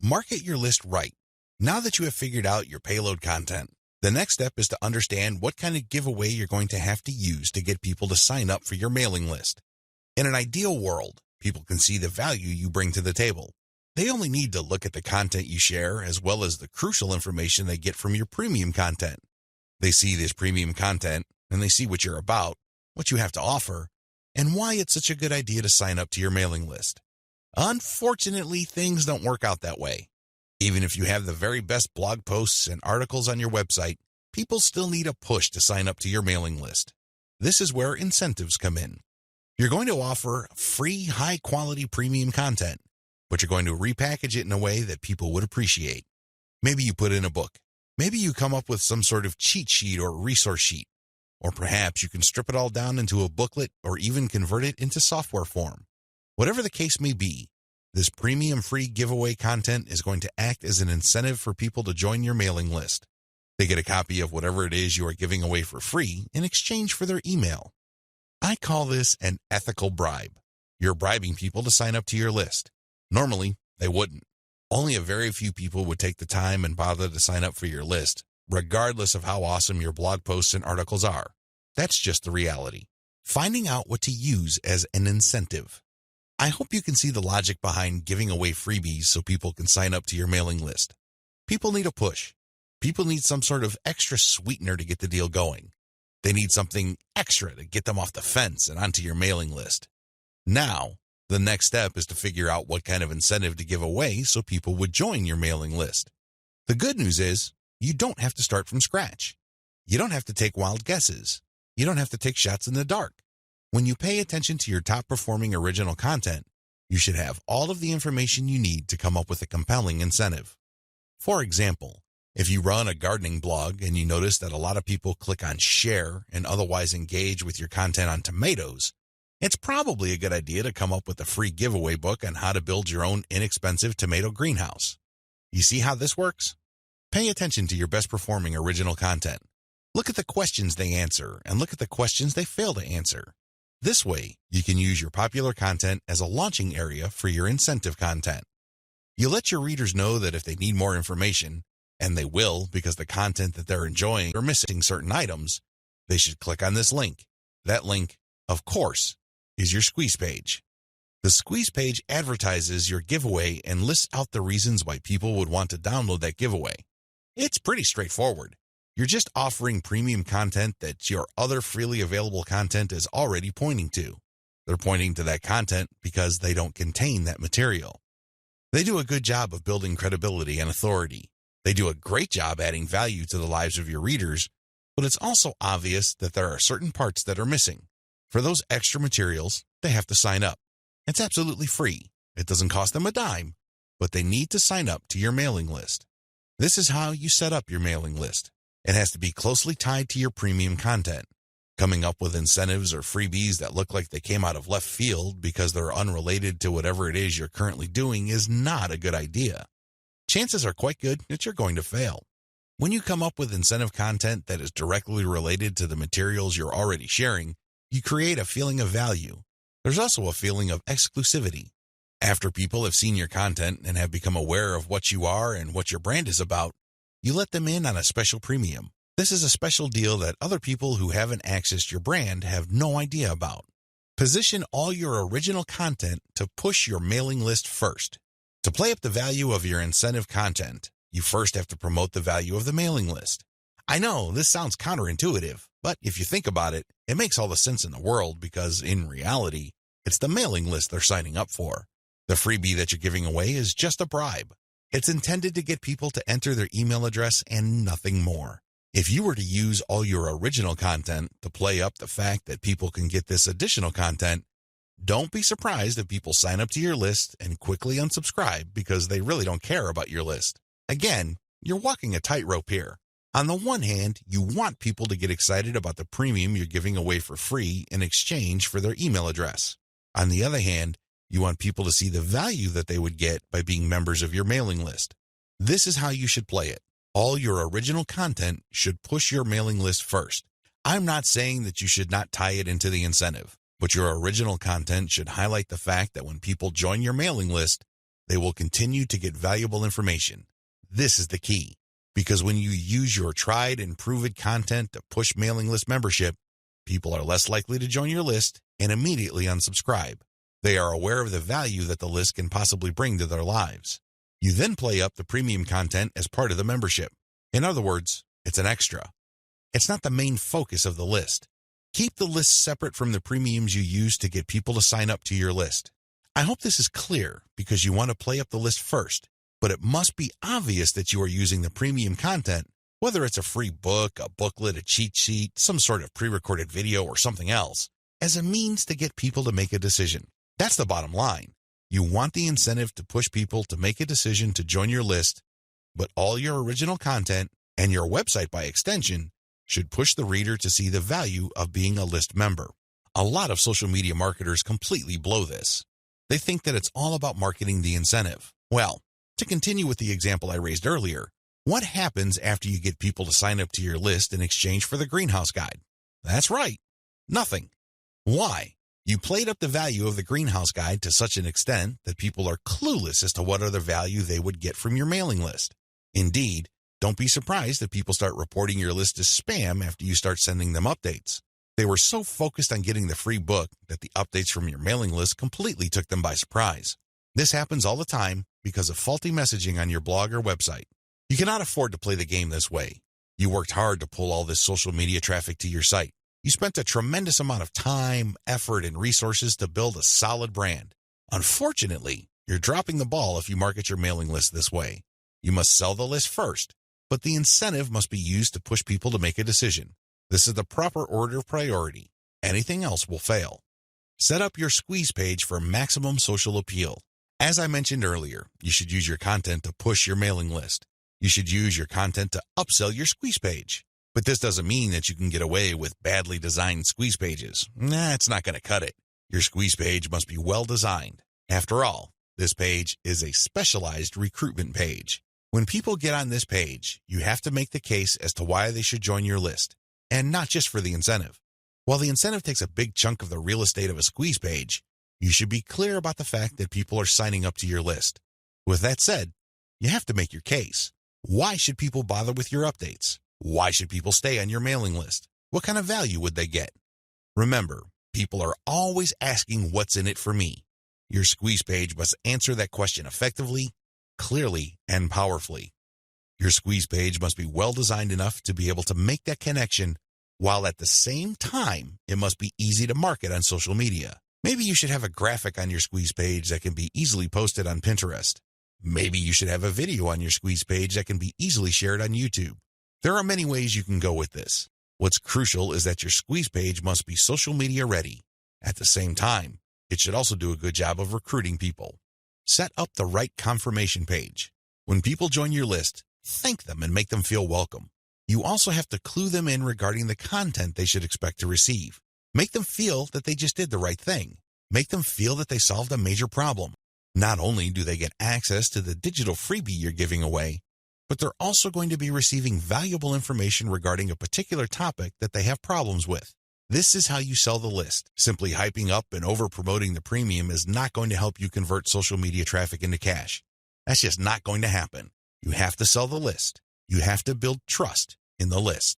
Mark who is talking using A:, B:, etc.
A: Market your list right. Now that you have figured out your payload content, the next step is to understand what kind of giveaway you're going to have to use to get people to sign up for your mailing list. In an ideal world, people can see the value you bring to the table. They only need to look at the content you share as well as the crucial information they get from your premium content. They see this premium content and they see what you're about, what you have to offer, and why it's such a good idea to sign up to your mailing list. Unfortunately, things don't work out that way. Even if you have the very best blog posts and articles on your website, people still need a push to sign up to your mailing list. This is where incentives come in. You're going to offer free, high-quality premium content, but you're going to repackage it in a way that people would appreciate. Maybe you put in a book. Maybe you come up with some sort of cheat sheet or resource sheet. Or perhaps you can strip it all down into a booklet or even convert it into software form. Whatever the case may be, this premium free giveaway content is going to act as an incentive for people to join your mailing list. They get a copy of whatever it is you are giving away for free in exchange for their email. I call this an ethical bribe. You're bribing people to sign up to your list. Normally, they wouldn't. Only a very few people would take the time and bother to sign up for your list, regardless of how awesome your blog posts and articles are. That's just the reality. Finding out what to use as an incentive. I hope you can see the logic behind giving away freebies so people can sign up to your mailing list. People need a push. People need some sort of extra sweetener to get the deal going. They need something extra to get them off the fence and onto your mailing list. Now, the next step is to figure out what kind of incentive to give away so people would join your mailing list. The good news is, you don't have to start from scratch. You don't have to take wild guesses. You don't have to take shots in the dark. When you pay attention to your top-performing original content, you should have all of the information you need to come up with a compelling incentive. For example, if you run a gardening blog and you notice that a lot of people click on share and otherwise engage with your content on tomatoes, it's probably a good idea to come up with a free giveaway book on how to build your own inexpensive tomato greenhouse. You see how this works? Pay attention to your best-performing original content. Look at the questions they answer and look at the questions they fail to answer. This way, you can use your popular content as a launching area for your incentive content. You let your readers know that if they need more information, and they will because the content that they're enjoying or missing certain items, they should click on this link. That link, of course, is your squeeze page. The squeeze page advertises your giveaway and lists out the reasons why people would want to download that giveaway. It's pretty straightforward. You're just offering premium content that your other freely available content is already pointing to. They're pointing to that content because they don't contain that material. They do a good job of building credibility and authority. They do a great job adding value to the lives of your readers, but it's also obvious that there are certain parts that are missing. For those extra materials, they have to sign up. It's absolutely free. It doesn't cost them a dime, but they need to sign up to your mailing list. This is how you set up your mailing list. It has to be closely tied to your premium content. Coming up with incentives or freebies that look like they came out of left field because they're unrelated to whatever it is you're currently doing is not a good idea. Chances are quite good that you're going to fail. When you come up with incentive content that is directly related to the materials you're already sharing, you create a feeling of value. There's also a feeling of exclusivity. After people have seen your content and have become aware of what you are and what your brand is about, you let them in on a special premium. This is a special deal that other people who haven't accessed your brand have no idea about. Position all your original content to push your mailing list first. To play up the value of your incentive content, you first have to promote the value of the mailing list. I know this sounds counterintuitive, but if you think about it, it makes all the sense in the world because, in reality, it's the mailing list they're signing up for. The freebie that you're giving away is just a bribe. It's intended to get people to enter their email address and nothing more. If you were to use all your original content to play up the fact that people can get this additional content, don't be surprised if people sign up to your list and quickly unsubscribe because they really don't care about your list. Again, you're walking a tightrope here. On the one hand, you want people to get excited about the premium you're giving away for free in exchange for their email address. On the other hand, you want people to see the value that they would get by being members of your mailing list. This is how you should play it. All your original content should push your mailing list first. I'm not saying that you should not tie it into the incentive, but your original content should highlight the fact that when people join your mailing list, they will continue to get valuable information. This is the key, because when you use your tried and proven content to push mailing list membership, people are less likely to join your list and immediately unsubscribe. They are aware of the value that the list can possibly bring to their lives. You then play up the premium content as part of the membership. In other words, it's an extra. It's not the main focus of the list. Keep the list separate from the premiums you use to get people to sign up to your list. I hope this is clear because you want to play up the list first, but it must be obvious that you are using the premium content, whether it's a free book, a booklet, a cheat sheet, some sort of pre-recorded video, or something else, as a means to get people to make a decision. That's the bottom line. You want the incentive to push people to make a decision to join your list, but all your original content, and your website by extension, should push the reader to see the value of being a list member. A lot of social media marketers completely blow this. They think that it's all about marketing the incentive. Well, to continue with the example I raised earlier, what happens after you get people to sign up to your list in exchange for the greenhouse guide? That's right, nothing. Why? You played up the value of the greenhouse guide to such an extent that people are clueless as to what other value they would get from your mailing list. Indeed, don't be surprised if people start reporting your list as spam after you start sending them updates. They were so focused on getting the free book that the updates from your mailing list completely took them by surprise. This happens all the time because of faulty messaging on your blog or website. You cannot afford to play the game this way. You worked hard to pull all this social media traffic to your site. You spent a tremendous amount of time, effort, and resources to build a solid brand. Unfortunately, you're dropping the ball if you market your mailing list this way. You must sell the list first, but the incentive must be used to push people to make a decision. This is the proper order of priority. Anything else will fail. Set up your squeeze page for maximum social appeal. As I mentioned earlier, you should use your content to push your mailing list. You should use your content to upsell your squeeze page. But this doesn't mean that you can get away with badly designed squeeze pages. It's not going to cut it. Your squeeze page must be well designed. After all, this page is a specialized recruitment page. When people get on this page, you have to make the case as to why they should join your list, and not just for the incentive. While the incentive takes a big chunk of the real estate of a squeeze page, you should be clear about the fact that people are signing up to your list. With that said, you have to make your case. Why should people bother with your updates? Why should people stay on your mailing list? What kind of value would they get? Remember, people are always asking what's in it for me. Your squeeze page must answer that question effectively, clearly, and powerfully. Your squeeze page must be well designed enough to be able to make that connection, while at the same time, it must be easy to market on social media. Maybe you should have a graphic on your squeeze page that can be easily posted on Pinterest. Maybe you should have a video on your squeeze page that can be easily shared on YouTube. There are many ways you can go with this. What's crucial is that your squeeze page must be social media ready. At the same time, it should also do a good job of recruiting people. Set up the right confirmation page. When people join your list, thank them and make them feel welcome. You also have to clue them in regarding the content they should expect to receive. Make them feel that they just did the right thing. Make them feel that they solved a major problem. Not only do they get access to the digital freebie you're giving away, but they're also going to be receiving valuable information regarding a particular topic that they have problems with. This is how you sell the list. Simply hyping up and over-promoting the premium is not going to help you convert social media traffic into cash. That's just not going to happen. You have to sell the list. You have to build trust in the list.